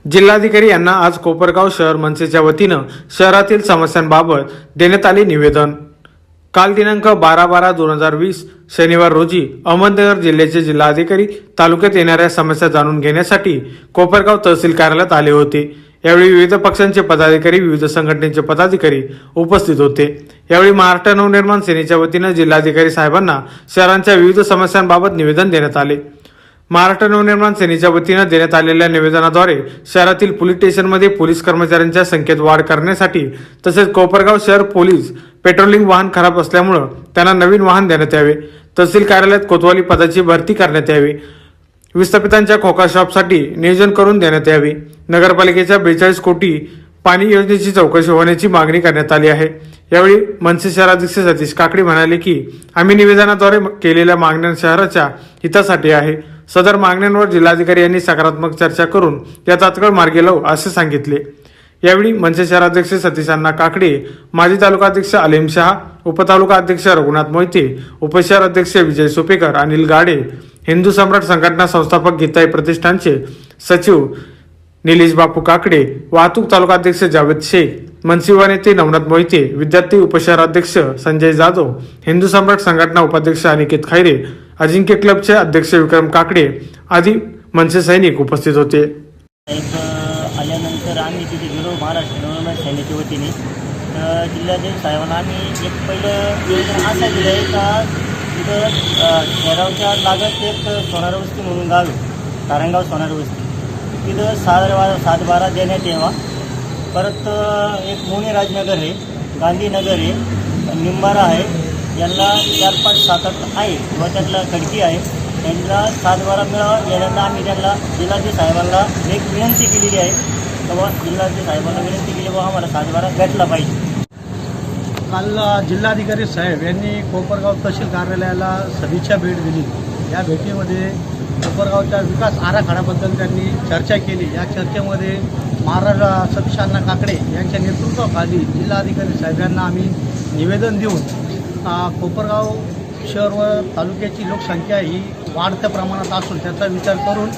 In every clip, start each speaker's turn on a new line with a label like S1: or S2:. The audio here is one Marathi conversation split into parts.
S1: जिल्हाधिकारी यांना आज कोपरगाव शहर मनसेच्या वतीनं शहरातील समस्यांबाबत देण्यात आले निवेदन। काल दिनांक 12/12/2020 शनिवार रोजी अहमदनगर जिल्ह्याचे जिल्हाधिकारी तालुक्यात येणाऱ्या समस्या जाणून घेण्यासाठी कोपरगाव तहसील कार्यालयात आले होते। यावेळी विविध पक्षांचे पदाधिकारी, विविध संघटनेचे पदाधिकारी उपस्थित होते। यावेळी महाराष्ट्र नवनिर्माण सेनेच्या वतीनं जिल्हाधिकारी साहेबांना शहरांच्या विविध समस्यांबाबत निवेदन देण्यात आले। महाराष्ट्र नवनिर्माण सेनेच्या वतीनं देण्यात आलेल्या निवेदनाद्वारे शहरातील पोलीस स्टेशनमध्ये पोलीस कर्मचाऱ्यांच्या संख्येत वाढ करण्यासाठी तसेच कोपरगाव शहर पोलीस पेट्रोलिंग वाहन खराब असल्यामुळे त्यांना नवीन वाहन देण्यात यावे, तहसील कार्यालयात कोतवाली पदाची भरती करण्यात यावी, विस्थापितांच्या खोका शॉपसाठी नियोजन करून देण्यात यावे, नगरपालिकेच्या 42 कोटी पाणी योजनेची चौकशी होण्याची मागणी करण्यात आली आहे। यावेळी मनसे शहराध्यक्ष सतीश काकडे म्हणाले की आम्ही निवेदनाद्वारे केलेल्या मागण्या शहराच्या हितासाठी आहे। सदर मागण्यांवर जिल्हाधिकारी यांनी सकारात्मक चर्चा करून या तात्काळ मार्गी लावू असे सांगितले। यावेळी मनसे शहराध्यक्ष सतीश अण्णा काकडे, माजी तालुकाध्यक्ष आलिम शहा, उपतालुका अध्यक्ष रघुनाथ मोहिते, उपशहर अध्यक्ष विजय सोपेकर, अनिल गाडे, हिंदू सम्राट संघटना संस्थापक गीताई प्रतिष्ठानचे सचिव निलेश बापू काकडे, वाहतूक तालुकाध्यक्ष जावेद शेख, मनसे नेते नवनाथ मोहिते, विद्यार्थी उपशहराध्यक्ष संजय जाधव, हिंदू सम्राट संघटना उपाध्यक्ष अनिकेत खैरे, अजिंक्य क्लबचे अध्यक्ष विक्रम काकडे आदी मनसे सैनिक उपस्थित होते।
S2: आल्यानंतर आम्ही तिथे गेलो महाराष्ट्र नवनिर्माण सेनेच्या वतीने। जिल्हाधिकारी साहेबांना आम्ही एक पहिलं निवेदन असं दिलं आहे का तिथं शेरावच्या लागत एक सोनार वस्ती म्हणून गाव आहे, तारणगाव सोनार वस्ती, तिथं 7/12 देण्यात यावा। परत एक मोनी राजनगर आहे, गांधीनगर आहे, निंबारा आहे, यांना 4, 5, 7, 8 आहे व त्यातला खडकी आहे, त्यांना 7/12 मिळावा याला आम्ही त्यांना जिल्हाधिकारी साहेबांना एक विनंती केलेली आहे तेव्हा जिल्हाधिकारी साहेबांना विनंती केली व आम्हाला 7/12 भेटला पाहिजे।
S3: काल जिल्हाधिकारी साहेब यांनी कोपरगाव तहसील कार्यालयाला सदिच्छा भेट दिली। या भेटीमध्ये कोपरगावच्या विकास आराखड्याबद्दल त्यांनी चर्चा केली। या चर्चेमध्ये महाराज सतीश अण्णा काकडे यांच्या नेतृत्वाखाली जिल्हाधिकारी साहेबांना आम्ही निवेदन देऊन कोपरगाव शहर व तालुक्याची लोकसंख्या ही वाढत्या प्रमाणात असून त्याचा विचार करून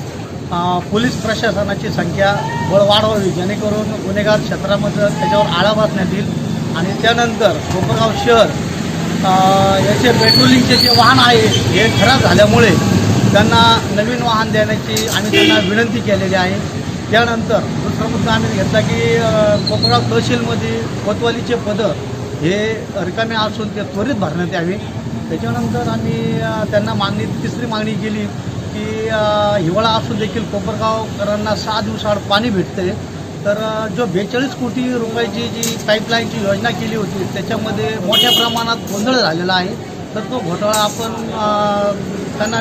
S3: पोलीस प्रशासनाची संख्या वाढवावी, जेणेकरून गुन्हेगार क्षेत्रामध्ये त्याच्यावर आळा बसण्यात येईल। आणि त्यानंतर कोपरगाव शहर याचे पेट्रोलिंगचे जे वाहन आहे हे खराब झाल्यामुळे त्यांना नवीन वाहन देण्याची आम्ही त्यांना विनंती केलेली आहे। त्यानंतर दुसरा मुद्दा आम्ही घेतला की कोपरगाव तहसीलमध्ये कोतवालीचे पदं हे रिकामे असून ते त्वरित भरण्यात यावे। त्याच्यानंतर आम्ही त्यांना तिसरी मागणी केली की हिवाळा असून देखील कोपरगावकरांना 6 दिवसाआड पाणी भेटते, तर जो 42 कोटी रुपयाची जी पाईपलाईनची योजना केली होती त्याच्यामध्ये मोठ्या प्रमाणात गोंधळ झालेला आहे, तर तो घोटाळा आपण त्यांना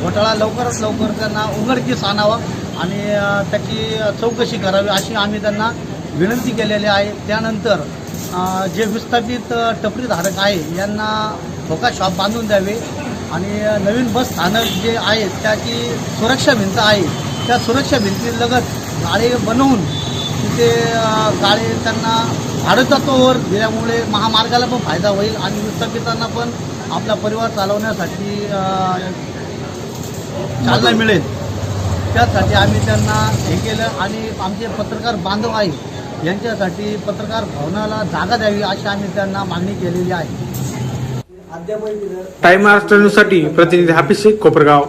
S3: घोटाळा लवकरात लवकर त्यांना उघडकीस आणावा आणि त्याची चौकशी करावी अशी आम्ही त्यांना विनंती केलेली आहे। त्यानंतर जे विस्थापित टपरीधारक आहे यांना खोका शॉप बांधून द्यावे आणि नवीन बस स्थानक जे आहे त्याची सुरक्षा भिंत आहे त्या सुरक्षा भिंतीलगत गाळे बनवून तिथे गाळे त्यांना भाडेतत्वावर दिल्यामुळे महामार्गाला पण फायदा होईल आणि विस्थापितांना पण आपला परिवार चालवण्यासाठी चालना मिळेल। त्यासाठी आम्ही त्यांना हे केलं आणि आमचे पत्रकार बांधव आहे यांच्यासाठी पत्रकार भवनाला जागा द्यावी अशी आम्ही त्यांना मागणी केलेली आहे।
S1: टाइम महाराष्ट्र न्यूजसाठी प्रतिनिधी हाफिज शेख, कोपरगाव।